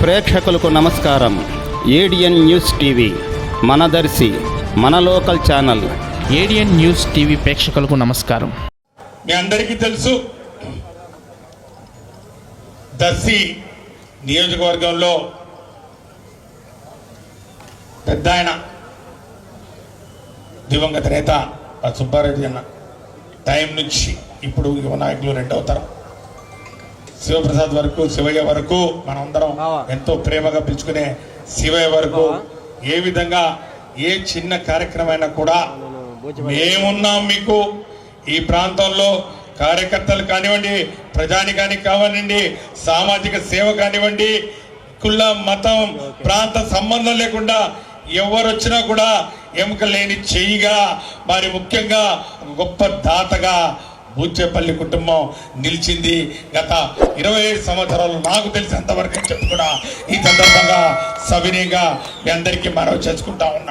ప్రేక్షకులకు నమస్కారం. ADN news TV మనదర్శి మన local channel. ADN news TV ప్రేక్షకులకు నమస్కారం. మీ అందరికీ తెలుసు, దర్శి నియోజకవర్గంలో పెద్ద ఆయన దివంగత నేత సుబ్బారెడ్డి అన్న టైం నుంచి ఇప్పుడు యువ నాయకులు రెండవ తరం శివప్రసాద్ వరకు, శివయ్య వరకు, మనందరం ఎంతో ప్రేమగా పిలుచుకునే శివయ్య వరకు ఏ విధంగా ఏ చిన్న కార్యక్రమైనా కూడా మేమున్నాం మీకు. ఈ ప్రాంతంలో కార్యకర్తలు కానివ్వండి, ప్రజానికానికి కానివ్వండి, సామాజిక సేవ కానివ్వండి, కుల మతం ప్రాంత సంబంధం లేకుండా ఎవరు వచ్చినా కూడా ఎముక లేని చెయ్యిగా, మరి ముఖ్యంగా గొప్ప దాతగా బూచేపల్లి కుటుంబం నిలిచింది. గత 25 సంవత్సరాలు నాకు తెలిసినంతవరకు చెప్పి కూడా ఈ సందర్భంగా సవినీయంగా మీ అందరికీ మనవి చేసుకుంటా ఉన్నా.